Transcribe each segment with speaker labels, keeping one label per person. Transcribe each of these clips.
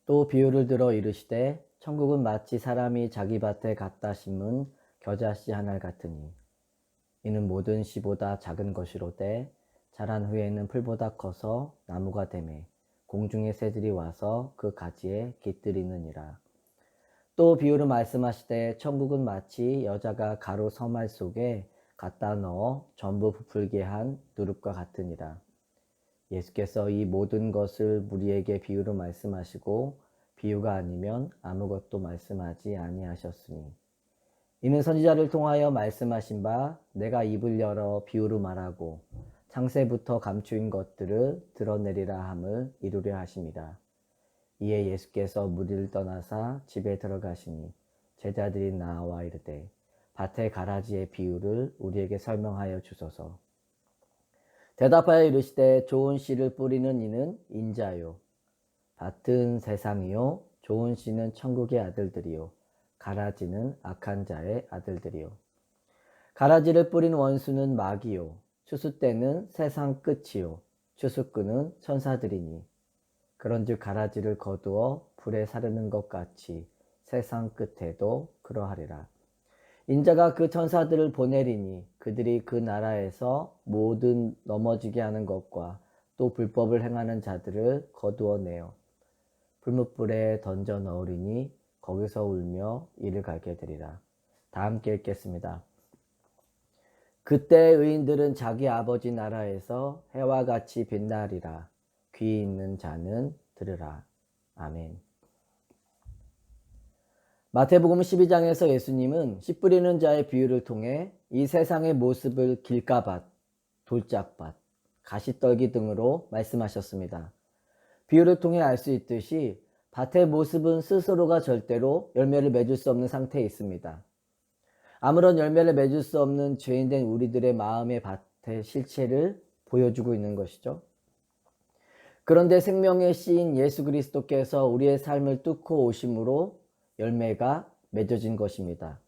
Speaker 1: 또 비유를 들어 이르시되 천국은 마치 사람이 자기 밭에 갖다 심은 겨자씨 한 알 같으니 이는 모든 씨보다 작은 것이로되 자란 후에는 풀보다 커서 나무가 되매 공중의 새들이 와서 그 가지에 깃들이느니라. 또 비유를 말씀하시되 천국은 마치 여자가 가루 서말 속에 갖다 넣어 전부 부풀게 한 누룩과 같으니라. 예수께서 이 모든 것을 우리에게 비유로 말씀하시고 비유가 아니면 아무것도 말씀하지 아니하셨으니 이는 선지자를 통하여 말씀하신 바 내가 입을 열어 비유로 말하고 창세부터 감추인 것들을 드러내리라 함을 이루려 하심이라. 이에 예수께서 무리를 떠나사 집에 들어가시니 제자들이 나와 이르되 밭의 가라지의 비유를 우리에게 설명하여 주소서. 대답하여 이르시되 좋은 씨를 뿌리는 이는 인자요 밭은 세상이요 좋은 씨는 천국의 아들들이요 가라지는 악한 자의 아들들이요. 가라지를 뿌린 원수는 마귀요 추수 때는 세상 끝이요 추수꾼은 천사들이니 그런즉 가라지를 거두어 불에 사르는 것 같이 세상 끝에도 그러하리라. 인자가 그 천사들을 보내리니 그들이 그 나라에서 모든 넘어지게 하는 것과 또 불법을 행하는 자들을 거두어내어 불뭇불에 던져 넣으리니 거기서 울며 이를 갈게 되리라. 다 함께 읽겠습니다. 그때 의인들은 자기 아버지 나라에서 해와 같이 빛나리라. 귀 있는 자는 들으라. 아멘. 마태복음 12장에서 예수님은 씨 뿌리는 자의 비유를 통해 이 세상의 모습을 길가밭, 돌짝밭, 가시떨기 등으로 말씀하셨습니다. 비유를 통해 알 수 있듯이 밭의 모습은 스스로가 절대로 열매를 맺을 수 없는 상태에 있습니다. 아무런 열매를 맺을 수 없는 죄인된 우리들의 마음의 밭의 실체를 보여주고 있는 것이죠. 그런데 생명의 씨인 예수 그리스도께서 우리의 삶을 뚫고 오심으로 열매가 맺어진 것입니다.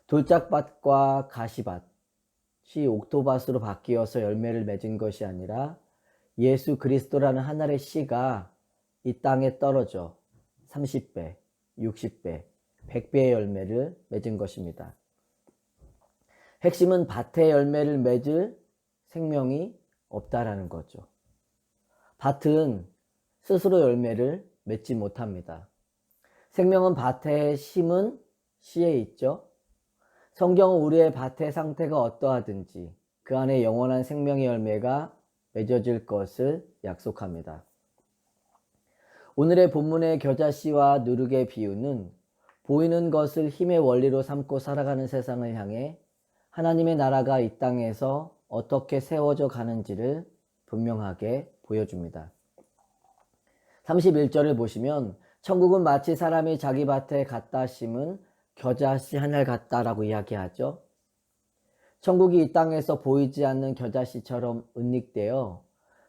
Speaker 1: 돌짝밭과 가시밭이 옥토밭으로 바뀌어서 열매를 맺은 것이 아니라 예수 그리스도라는 하나의 씨가 이 땅에 떨어져 30배, 60배, 100배의 열매를 맺은 것입니다. 핵심은 밭에 열매를 맺을 생명이 없다라는 거죠. 밭은 스스로 열매를 맺지 못합니다. 생명은 밭에 심은 씨에 있죠. 성경은 우리의 밭의 상태가 어떠하든지 그 안에 영원한 생명의 열매가 맺어질 것을 약속합니다. 오늘의 본문의 겨자씨와 누룩의 비유는 보이는 것을 힘의 원리로 삼고 살아가는 세상을 향해 하나님의 나라가 이 땅에서 어떻게 세워져 가는지를 분명하게 보여줍니다. 31절을 보시면 천국은 마치 사람이 자기 밭에 갖다 심은 겨자씨 한 알 같다라고 이야기하죠. 천국이 이 땅에서 보이지 않는 겨자씨처럼 은닉되어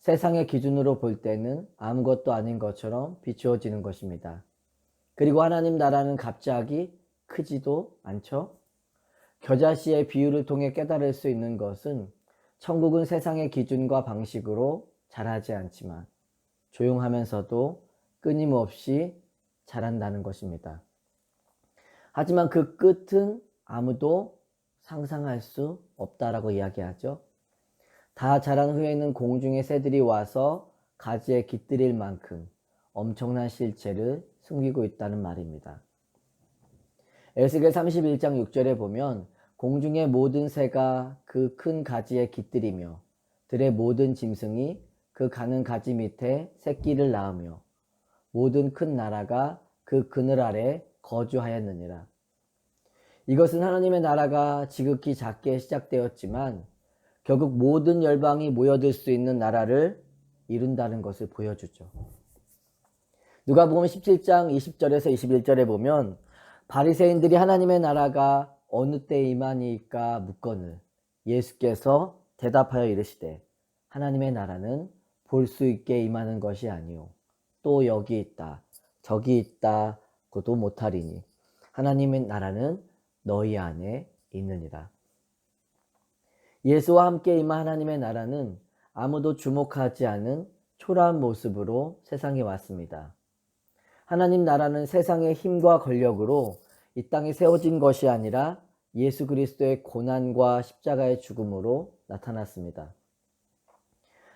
Speaker 1: 세상의 기준으로 볼 때는 아무것도 아닌 것처럼 비추어지는 것입니다. 그리고 하나님 나라는 갑자기 크지도 않죠. 겨자씨의 비유를 통해 깨달을 수 있는 것은 천국은 세상의 기준과 방식으로 자라지 않지만 조용하면서도 끊임없이 자란다는 것입니다. 하지만 그 끝은 아무도 상상할 수 없다라고 이야기하죠. 다 자란 후에는 공중의 새들이 와서 가지에 깃들일 만큼 엄청난 실체를 숨기고 있다는 말입니다. 에스겔 31장 6절에 보면 공중의 모든 새가 그 큰 가지에 깃들이며 들의 모든 짐승이 그 가는 가지 밑에 새끼를 낳으며 모든 큰 나라가 그 그늘 아래 거주하였느니라. 이것은 하나님의 나라가 지극히 작게 시작되었지만 결국 모든 열방이 모여들 수 있는 나라를 이룬다는 것을 보여주죠. 누가복음 17장 20절에서 21절에 보면 바리새인들이 하나님의 나라가 어느 때 임하니까 묻거늘 예수께서 대답하여 이르시되 하나님의 나라는 볼 수 있게 임하는 것이 아니요 또 여기 있다 저기 있다고도 못하리니 하나님의 나라는 너희 안에 있느니라. 예수와 함께 임한 하나님의 나라는 아무도 주목하지 않은 초라한 모습으로 세상에 왔습니다. 하나님 나라는 세상의 힘과 권력으로 이 땅에 세워진 것이 아니라 예수 그리스도의 고난과 십자가의 죽음으로 나타났습니다.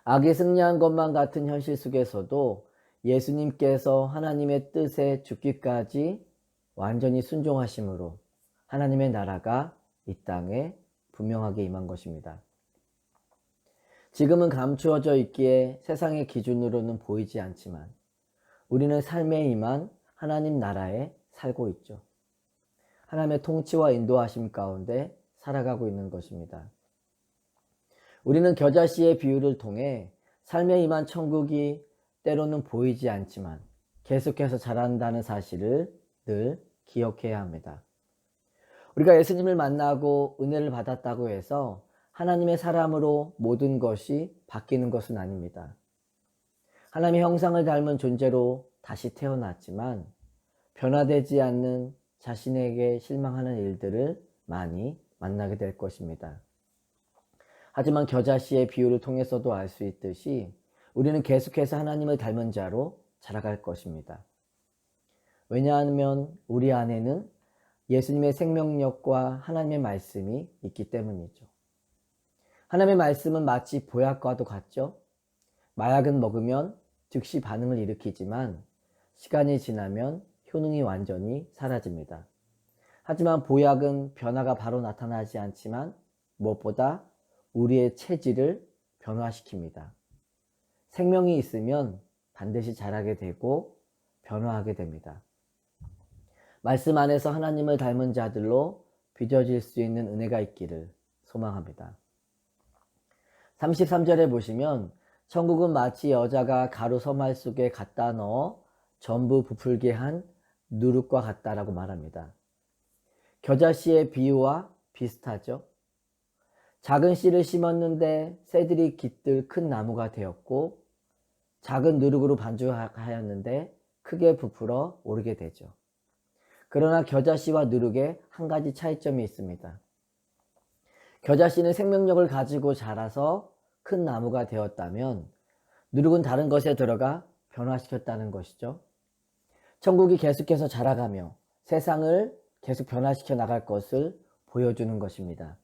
Speaker 1: 악이 승리한 것만 같은 현실 속에서도 예수님께서 하나님의 뜻에 죽기까지 완전히 순종하심으로 하나님의 나라가 이 땅에 분명하게 임한 것입니다. 지금은 감추어져 있기에 세상의 기준으로는 보이지 않지만 우리는 삶에 임한 하나님 나라에 살고 있죠. 하나님의 통치와 인도하심 가운데 살아가고 있는 것입니다. 우리는 겨자씨의 비유를 통해 삶에 임한 천국이 때로는 보이지 않지만 계속해서 자란다는 사실을 늘 기억해야 합니다. 우리가 예수님을 만나고 은혜를 받았다고 해서 하나님의 사람으로 모든 것이 바뀌는 것은 아닙니다. 하나님의 형상을 닮은 존재로 다시 태어났지만 변화되지 않는 자신에게 실망하는 일들을 많이 만나게 될 것입니다. 하지만 겨자씨의 비유를 통해서도 알 수 있듯이 우리는 계속해서 하나님을 닮은 자로 자라갈 것입니다. 왜냐하면 우리 안에는 예수님의 생명력과 하나님의 말씀이 있기 때문이죠. 하나님의 말씀은 마치 보약과도 같죠. 마약은 먹으면 즉시 반응을 일으키지만 시간이 지나면 효능이 완전히 사라집니다. 하지만 보약은 변화가 바로 나타나지 않지만 무엇보다 우리의 체질을 변화시킵니다. 생명이 있으면 반드시 자라게 되고 변화하게 됩니다. 말씀 안에서 하나님을 닮은 자들로 빚어질 수 있는 은혜가 있기를 소망합니다. 33절에 보시면 천국은 마치 여자가 가루 서말 속에 갖다 넣어 전부 부풀게 한 누룩과 같다라고 말합니다. 겨자씨의 비유와 비슷하죠. 작은 씨를 심었는데 새들이 깃들 큰 나무가 되었고 작은 누룩으로 반죽하였는데 크게 부풀어 오르게 되죠. 그러나 겨자씨와 누룩에 한 가지 차이점이 있습니다. 겨자씨는 생명력을 가지고 자라서 큰 나무가 되었다면 누룩은 다른 것에 들어가 변화시켰다는 것이죠. 천국이 계속해서 자라가며 세상을 계속 변화시켜 나갈 것을 보여주는 것입니다.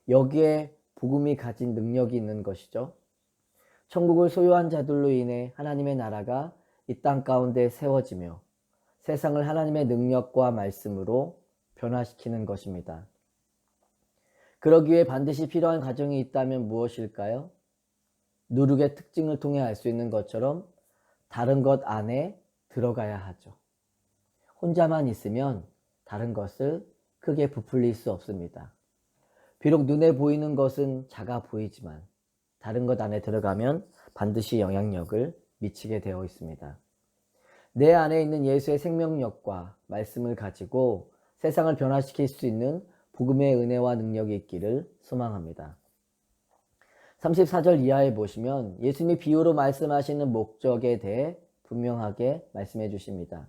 Speaker 1: 여기에 복음이 가진 능력이 있는 것이죠. 천국을 소유한 자들로 인해 하나님의 나라가 이 땅 가운데 세워지며 세상을 하나님의 능력과 말씀으로 변화시키는 것입니다. 그러기 위해 반드시 필요한 과정이 있다면 무엇일까요? 누룩의 특징을 통해 알 수 있는 것처럼 다른 것 안에 들어가야 하죠. 혼자만 있으면 다른 것을 크게 부풀릴 수 없습니다. 비록 눈에 보이는 것은 작아 보이지만 다른 것 안에 들어가면 반드시 영향력을 미치게 되어 있습니다. 내 안에 있는 예수의 생명력과 말씀을 가지고 세상을 변화시킬 수 있는 복음의 은혜와 능력이 있기를 소망합니다. 34절 이하에 보시면 예수님이 비유로 말씀하시는 목적에 대해 분명하게 말씀해 주십니다.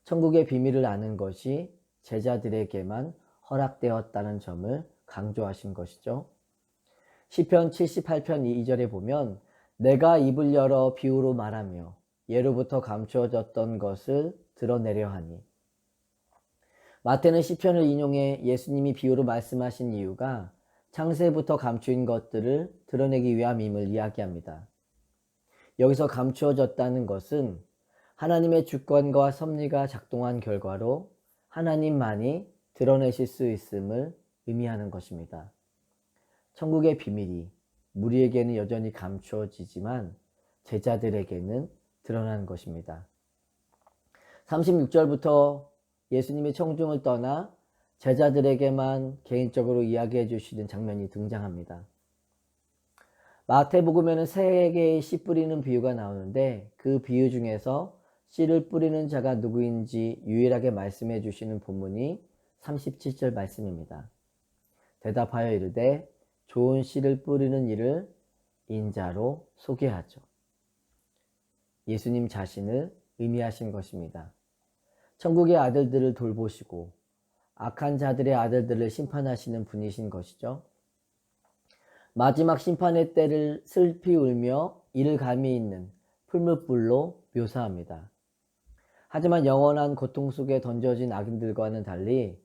Speaker 1: 천국의 비밀을 아는 것이 제자들에게만 허락되었다는 점을 강조하신 것이죠. 시편 78편 2절에 보면 내가 입을 열어 비유로 말하며 예로부터 감추어졌던 것을 드러내려 하니. 마태는 시편을 인용해 예수님이 비유로 말씀하신 이유가 창세부터 감추인 것들을 드러내기 위함임을 이야기합니다. 여기서 감추어졌다는 것은 하나님의 주권과 섭리가 작동한 결과로 하나님만이 드러내실 수 있음을 의미하는 것입니다. 천국의 비밀이 무리에게는 여전히 감추어지지만 제자들에게는 드러나는 것입니다. 36절부터 예수님이 청중을 떠나 제자들에게만 개인적으로 이야기해 주시는 장면이 등장합니다. 마태복음에는 세 개의 씨 뿌리는 비유가 나오는데 그 비유 중에서 씨를 뿌리는 자가 누구인지 유일하게 말씀해 주시는 본문이 37절 말씀입니다. 대답하여 이르되 좋은 씨를 뿌리는 이를 인자로 소개하죠. 예수님 자신을 의미하신 것입니다. 천국의 아들들을 돌보시고 악한 자들의 아들들을 심판하시는 분이신 것이죠. 마지막 심판의 때를 슬피 울며 이를 감이 있는 풀무불로 묘사합니다. 하지만 영원한 고통 속에 던져진 악인들과는 달리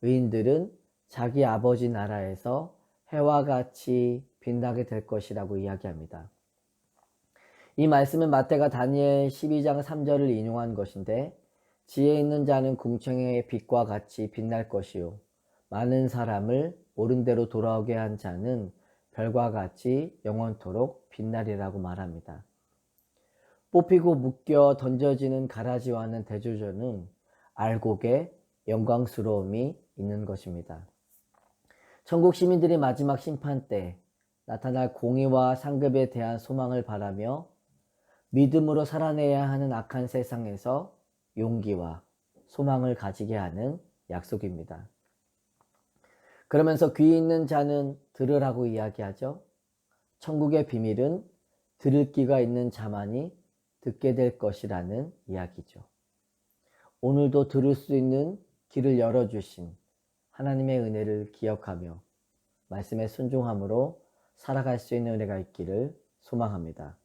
Speaker 1: 의인들은 자기 아버지 나라에서 해와 같이 빛나게 될 것이라고 이야기합니다. 이 말씀은 마태가 다니엘 12장 3절을 인용한 것인데, 지혜 있는 자는 궁창의 빛과 같이 빛날 것이요 많은 사람을 옳은 대로 돌아오게 한 자는 별과 같이 영원토록 빛나리라고 말합니다. 뽑히고 묶여 던져지는 가라지와는 대조조는 알곡의 영광스러움이 있는 것입니다. 천국 시민들이 마지막 심판 때 나타날 공의와 상급에 대한 소망을 바라며 믿음으로 살아내야 하는 악한 세상에서 용기와 소망을 가지게 하는 약속입니다. 그러면서 귀 있는 자는 들으라고 이야기하죠. 천국의 비밀은 들을 귀가 있는 자만이 듣게 될 것이라는 이야기죠. 오늘도 들을 수 있는 귀를 열어주신 하나님의 은혜를 기억하며 말씀에 순종함으로 살아갈 수 있는 은혜가 있기를 소망합니다.